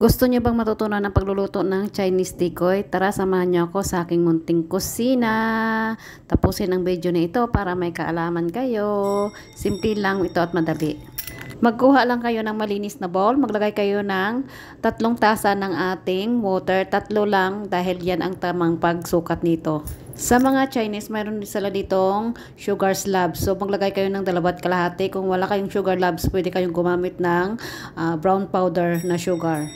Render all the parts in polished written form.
Gusto niyo bang matutunan ang pagluluto ng Chinese tikoy? Tara, samahan niyo ako sa aking munting kusina. Tapusin ang video na ito para may kaalaman kayo. Simple lang ito at madali. Magkuha lang kayo ng malinis na bowl. Maglagay kayo ng 3 tasa ng ating water. 3 lang dahil yan ang tamang pagsukat nito. Sa mga Chinese, mayroon din sila ditong sugar slabs. So, maglagay kayo ng 2.5. Kung wala kayong sugar slabs, pwede kayong gumamit ng brown powder na sugar.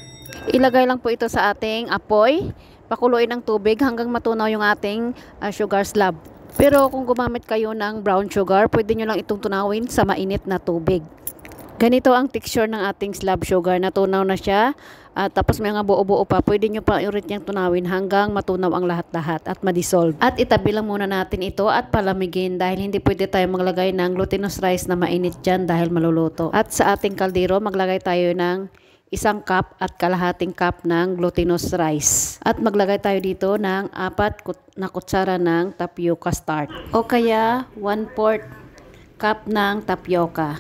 Ilagay lang po ito sa ating apoy. Pakuluin ng tubig hanggang matunaw yung ating sugar slab. Pero kung gumamit kayo ng brown sugar, pwede nyo lang itong tunawin sa mainit na tubig. Ganito ang texture ng ating slab sugar. Natunaw na siya. Tapos may mga buo-buo pa. Pwede nyo pa ulit niyang tunawin hanggang matunaw ang lahat-lahat at ma-dissolve. At itabi lang muna natin ito at palamigin dahil hindi pwede tayo maglagay ng glutinous rice na mainit dyan dahil maluluto. At sa ating kaldero, maglagay tayo ng 1 cup at kalahating cup ng glutinous rice. At maglagay tayo dito ng 4 na kutsara ng tapioca starch. O kaya 1/4 cup ng tapioca.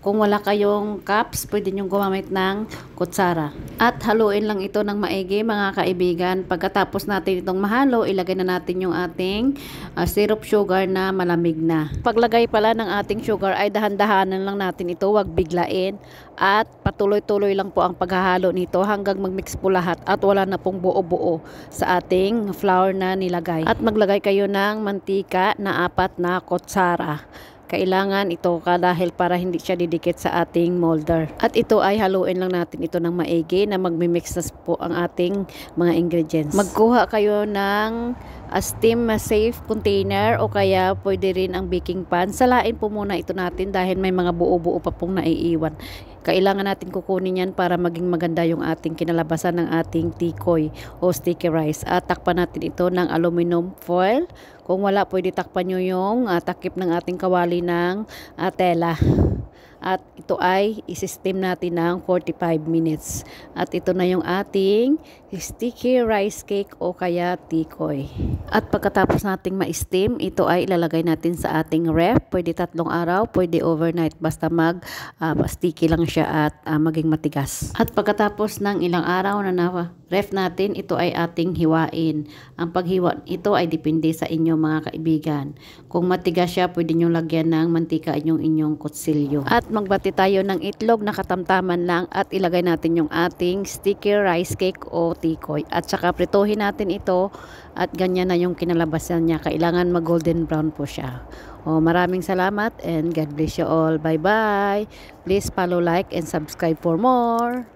Kung wala kayong cups, pwede nyo gumamit ng kutsara. At haluin lang ito ng maigi mga kaibigan. Pagkatapos natin itong mahalo, ilagay na natin yung ating syrup sugar na malamig na. Paglagay pala ng ating sugar ay dahan-dahanan lang natin ito, wag biglain. At patuloy-tuloy lang po ang paghahalo nito hanggang magmix po lahat at wala na pong buo-buo sa ating flour na nilagay. At maglagay kayo ng mantika na 4 na kutsara. Kailangan ito dahil para hindi siya didikit sa ating molder. At ito ay haluin lang natin ito ng maigi na magmimix na po ang ating mga ingredients. Magkuha kayo ng steam safe container o kaya pwede rin ang baking pan. Salain po muna ito natin dahil may mga buo-buo pa pong naiiwan. Kailangan natin kukunin yan para maging maganda yung ating kinalabasan ng ating tikoy o sticky rice. At takpan natin ito ng aluminum foil. Kung wala, pwede takpan nyo yung takip ng ating kawali ng tela. At ito ay isi-steam natin ng 45 minutes. At ito na yung ating sticky rice cake o kaya tikoy. At pagkatapos nating ma-steam, ito ay ilalagay natin sa ating ref. Pwede 3 araw, pwede overnight. Basta sticky lang siya at maging matigas. At pagkatapos ng ilang araw na ref natin, ito ay ating hiwain. Ang paghiwa ito ay depende sa inyo mga kaibigan. Kung matigas siya, pwede nyo lagyan ng mantika inyong kutsilyo. At magbati tayo ng itlog na katamtaman lang at ilagay natin yung ating sticky rice cake o tikoy. At saka prituhin natin ito at ganyan na yung kinalabasan niya. Kailangan mag golden brown po siya. Maraming salamat and God bless you all. Bye bye. Please follow, like and subscribe for more.